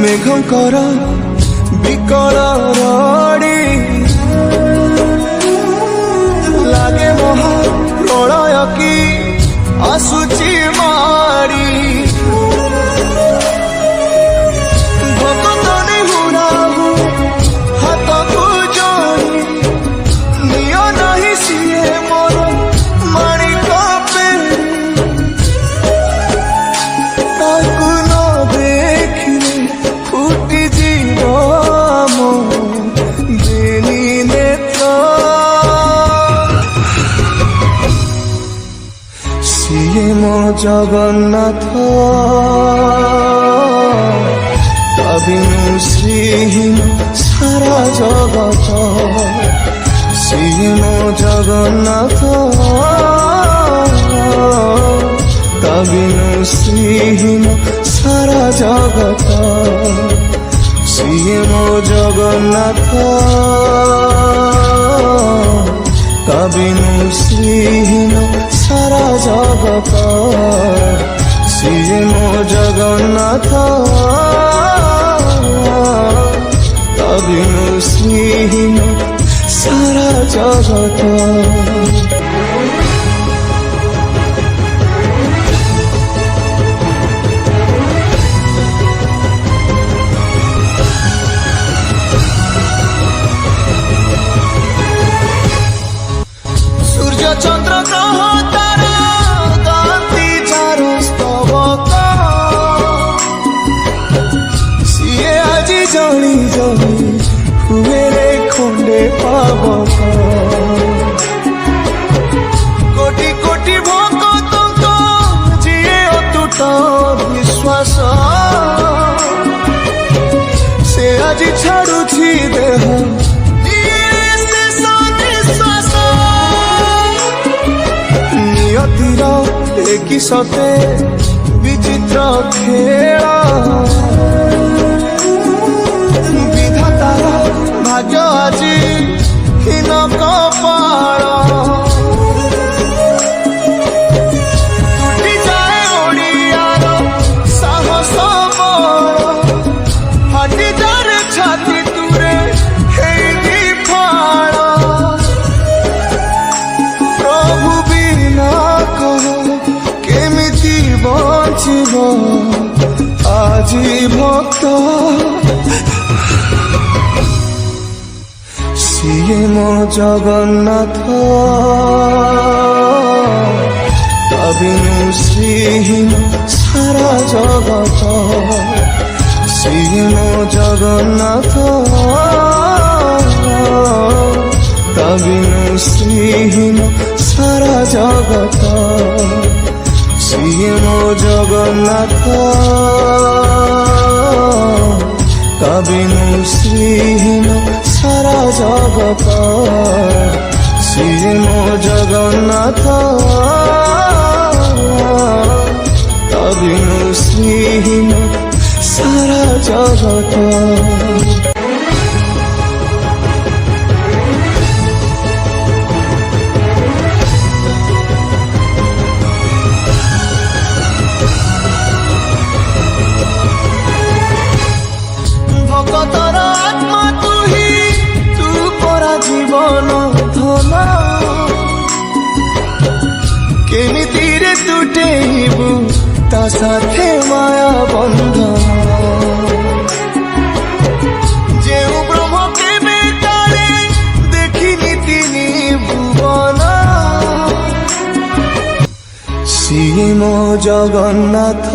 মেঘঙ্কর বিকল রড়ি লাগে মহা প্রলয় কি আসুচি মাড়ি ভক্তনি হুড়াহু হাতকু জড়ি নিଅ ନାହିଁ ସିଏ ମୋର ମାଣିକ ପେଡ଼ି ତାକୁ ନ ଦେଖିଲେ ଫୁଟିଯିବ ଆମ ବେନି ନେତ୍ର ସିଏ ମୋ ଜଗନ୍ନାଥ ତା ବିନୁ ଶ୍ରୀହୀନ ସାରା ଜଗତ ସିଏ ମୋ ଜଗନ୍ନାଥ ତା ବିନୁ ଶ୍ରୀହୀନ ସାରା ଜଗତ ସିଏ ମୋ ଜଗନ୍ନାଥ ତା ବିନୁ ଶ୍ରୀହୀନ ସାରା ଜଗତ ସିଏ ମୋ ଜଗନ୍ନାଥ ତା ବିନୁ ଶ୍ରୀହୀନ ସାରା ଜଗତ সূর্য চন্দ্র গ্রহ তারা গান্তি যার স্তবক সিଏ আজি জଳି জଳି ହୁଏରେ ଖଣ୍ଡେ ପାବକ କୋଟି କୋଟି ଭକ୍ତଙ୍କ ଯିଏ ଅତୁଟ ବିଶ୍ୱାସ ସେ ଆଜି ଛାଡୁଛି ଦେହ ନିୟତିର ଏକି ସତେ ବିଚିତ୍ର ଖେଳ ବିଧାତାର ଭାଗ୍ୟ ଆଜି ହୀନ କପାଳ ଟୁଟିଯାଏ ଓଡ଼ିଆର ସାହସ ବଳ ଫାଟିଯାରେ ଛାତି ତୁରେ ହେଇକି ଫାଳ ପ୍ରଭୁ ବିନା କହ କେମିତି ବଞ୍ଚିବ ଆଜି ଭକ୍ତ ସିଏ ମୋ ଜଗନ୍ନାଥ ତା ବିନୁ ଶ୍ରୀହୀନ ସାରା ଜଗତ ସିଏ ମୋ ଜଗନ୍ନାଥ ତା ବିନୁ ଶ୍ରୀହୀନ ସାରା ଜଗତ ସିଏ ମୋ ଜଗନ୍ନାଥ ତା ବିନୁ ଶ୍ରୀହୀନ ସାରା ଜଗତ ସିଏ ମୋ ଜଗନ୍ନାଥ ତା ବିନୁ ଶ୍ରୀହୀନ ସାରା ଜଗତ ভকতর আত্মা তুহি তু পরা জীবন ধন কেমিতিরে তুটেইবু তা সাথে মায়া বন্ধন যেউ ব্রহ্ম কেবে কালে দেখিনি তিনি ভুবন সিয়ে মো জগন্নাথ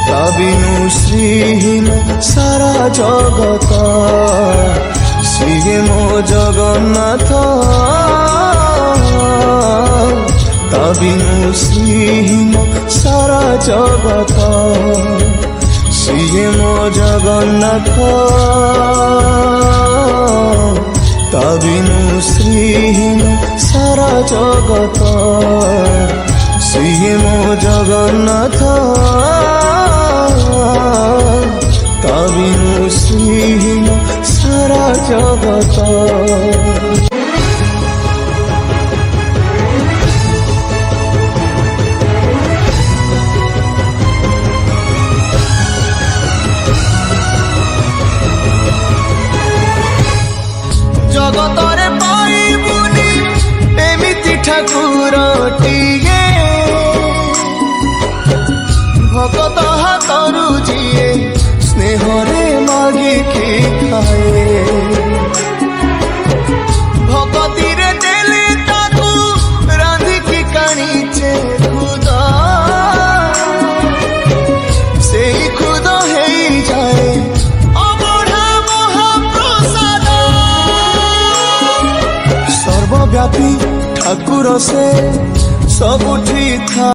তা বিনু শ্রীহীন সারা জগত সিয়ে মো জগন্নাথ তা বিনু শ্রীহীন সারা জগত সিয়ে মো জগন্নাথ তা বিনু শ্রীহীন সারা জগত সিয়ে মো জগন্নাথ তা বিনু শ্রীহীন সারা জগত ସର୍ବବ୍ୟାପୀ ଠାକୁର ସେ ସବୁଠି ଥା